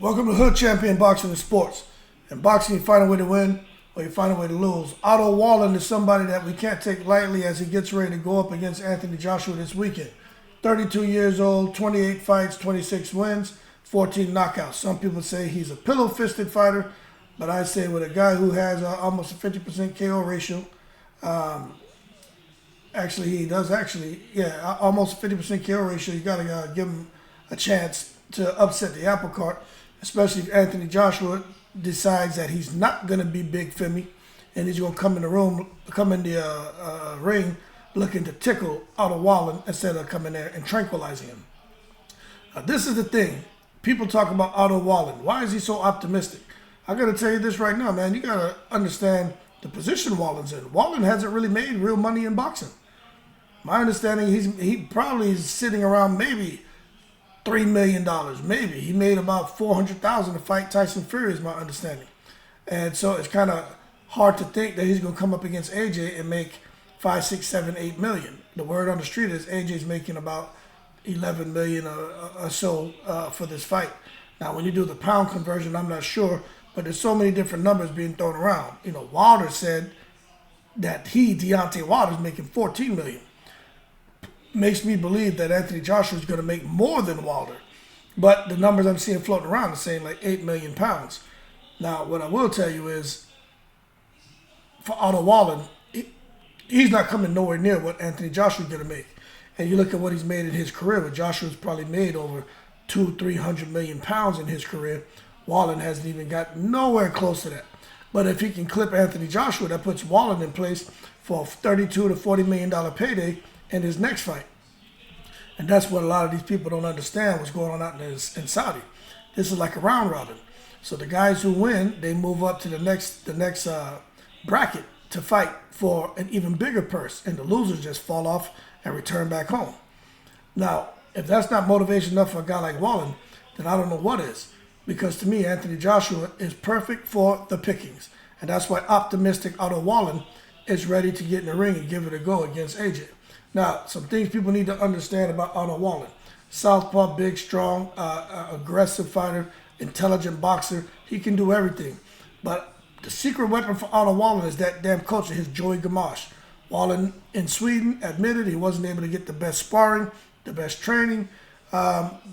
Welcome to Hood Champion Boxing and Sports. In boxing, you find a way to win or you find a way to lose. Otto Wallin is somebody that we can't take lightly as he gets ready to go up against Anthony Joshua this weekend. 32 years old, 28 fights, 26 wins, 14 knockouts. Some people say he's a pillow-fisted fighter, but I say with a guy who has almost a 50% KO ratio, almost 50% KO ratio, you got to give him a chance to upset the apple cart, especially if Anthony Joshua decides that he's not going to be big Femi and he's going to come in the ring looking to tickle Otto Wallin instead of coming there and tranquilizing him. Now, this is the thing. People talk about Otto Wallin. Why is he so optimistic? I got to tell you this right now, man. You got to understand the position Wallin's in. Wallin hasn't really made real money in boxing. My understanding, he probably is sitting around maybe $3 million, maybe. He made about $400,000 to fight Tyson Fury, is my understanding. And so it's kind of hard to think that he's going to come up against AJ and make 5, 6, 7, 8 million. The word on the street is AJ's making about 11 million or so for this fight. Now, when you do the pound conversion, I'm not sure, but there's so many different numbers being thrown around. You know, Wilder said that Deontay Wilder, is making 14 million. Makes me believe that Anthony Joshua is going to make more than Wilder. But the numbers I'm seeing floating around are saying like 8 million pounds. Now, what I will tell you is, for Otto Wallin, he's not coming nowhere near what Anthony Joshua is going to make. And you look at what he's made in his career, but Joshua's probably made over 200-300 million pounds in his career. Wallin hasn't even got nowhere close to that. But if he can clip Anthony Joshua, that puts Wallin in place for a $32 to $40 million payday in his next fight. And that's what a lot of these people don't understand, what's going on out in Saudi. This is like a round robin. So the guys who win, they move up to the next bracket to fight for an even bigger purse, and the losers just fall off and return back home. Now, if that's not motivation enough for a guy like Wallin, then I don't know what is. Because to me, Anthony Joshua is perfect for the pickings. And that's why optimistic Otto Wallin is ready to get in the ring and give it a go against AJ. Now, some things people need to understand about Otto Wallin. Southpaw, big, strong, aggressive fighter, intelligent boxer. He can do everything. But the secret weapon for Otto Wallin is that damn coach, his Joey Gamache. Wallin in Sweden admitted he wasn't able to get the best sparring, the best training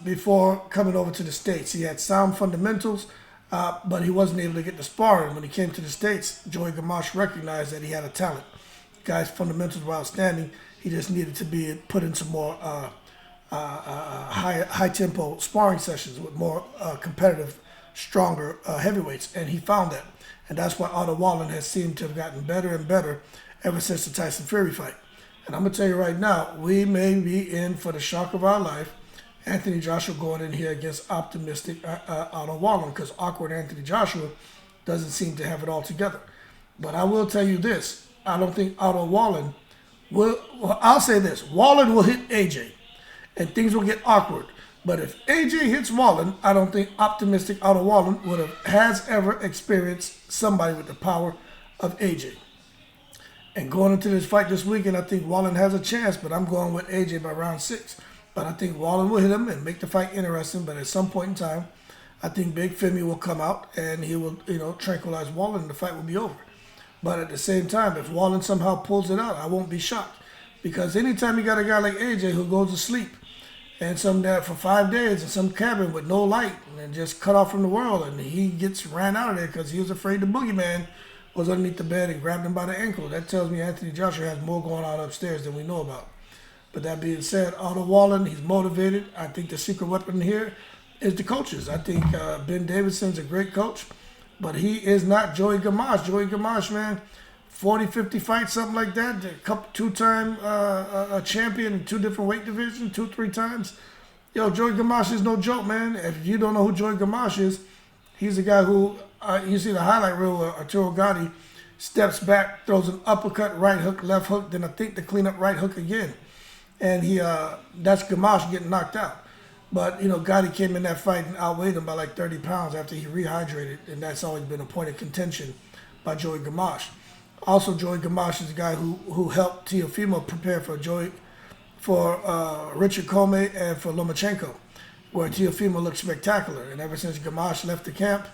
before coming over to the States. He had sound fundamentals, but he wasn't able to get the sparring. When he came to the States, Joey Gamache recognized that he had a talent. The guy's fundamentals were outstanding. He just needed to be put in some more high-tempo sparring sessions with more competitive, stronger heavyweights, and he found that. And that's why Otto Wallin has seemed to have gotten better and better ever since the Tyson Fury fight. And I'm going to tell you right now, we may be in for the shock of our life. Anthony Joshua going in here against optimistic Otto Wallin, because awkward Anthony Joshua doesn't seem to have it all together. But I will tell you this, I don't think Otto Wallin I'll say this, Wallin will hit AJ, and things will get awkward. But if AJ hits Wallin, I don't think optimistic Otto Wallin has ever experienced somebody with the power of AJ. And going into this fight this weekend, I think Wallin has a chance, but I'm going with AJ by round 6. But I think Wallin will hit him and make the fight interesting. But at some point in time, I think Big Femi will come out and he will, tranquilize Wallin, and the fight will be over. But at the same time, if Wallin somehow pulls it out, I won't be shocked. Because anytime you got a guy like AJ who goes to sleep and for 5 days in some cabin with no light and just cut off from the world, and he gets ran out of there because he was afraid the boogeyman was underneath the bed and grabbed him by the ankle, that tells me Anthony Joshua has more going on upstairs than we know about. But that being said, Otto Wallin, he's motivated. I think the secret weapon here is the coaches. I think Ben Davidson's a great coach. But he is not Joey Gamache. Joey Gamache, man, 40, 50 fights, something like that. Two-time champion in 2 different weight divisions, 2, 3 times. Yo, Joey Gamache is no joke, man. If you don't know who Joey Gamache is, he's the guy who, you see the highlight reel where Arturo Gatti steps back, throws an uppercut, right hook, left hook, then I think the cleanup right hook again. And that's Gamache getting knocked out. But, Gotti came in that fight and outweighed him by like 30 pounds after he rehydrated, and that's always been a point of contention by Joey Gamache. Also, Joey Gamache is the guy who helped Teofimo prepare for Richard Comey and for Lomachenko. where Teofimo looked spectacular. And ever since Gamache left the camp,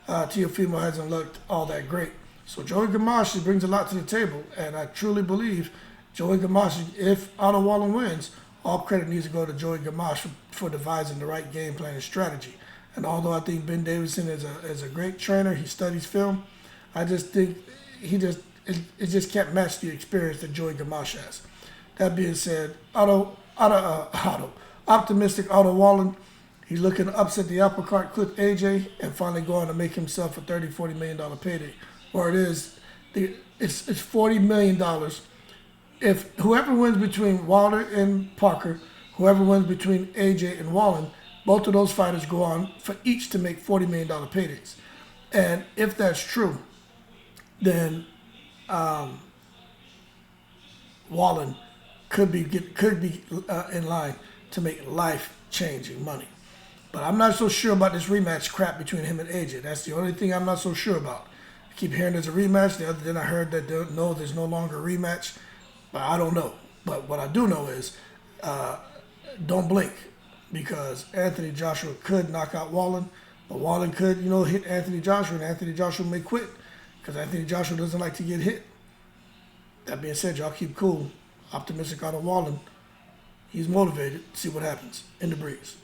Teofimo hasn't looked all that great. So Joey Gamache brings a lot to the table, and I truly believe Joey Gamache, if Otto Wallin wins, all credit needs to go to Joey Gamache for devising the right game plan and strategy. And although I think Ben Davison is a great trainer, he studies film, I just think it just can't match the experience that Joey Gamache has. That being said, Optimistic Otto Wallin, he's looking to upset the apple cart, clip AJ, and finally go on to make himself a $30-40 million payday. Or it's $40 million. If whoever wins between Wilder and Parker, whoever wins between AJ and Wallin, both of those fighters go on for each to make $40 million paydays. And if that's true, then Wallin could be in line to make life-changing money. But I'm not so sure about this rematch crap between him and AJ. That's the only thing I'm not so sure about. I keep hearing there's a rematch. The other day I heard that there's no longer a rematch. But I don't know. But what I do know is don't blink, because Anthony Joshua could knock out Wallin. But Wallin could, hit Anthony Joshua, and Anthony Joshua may quit because Anthony Joshua doesn't like to get hit. That being said, y'all keep cool. Optimistic Otto Wallin. He's motivated. See what happens in the breeze.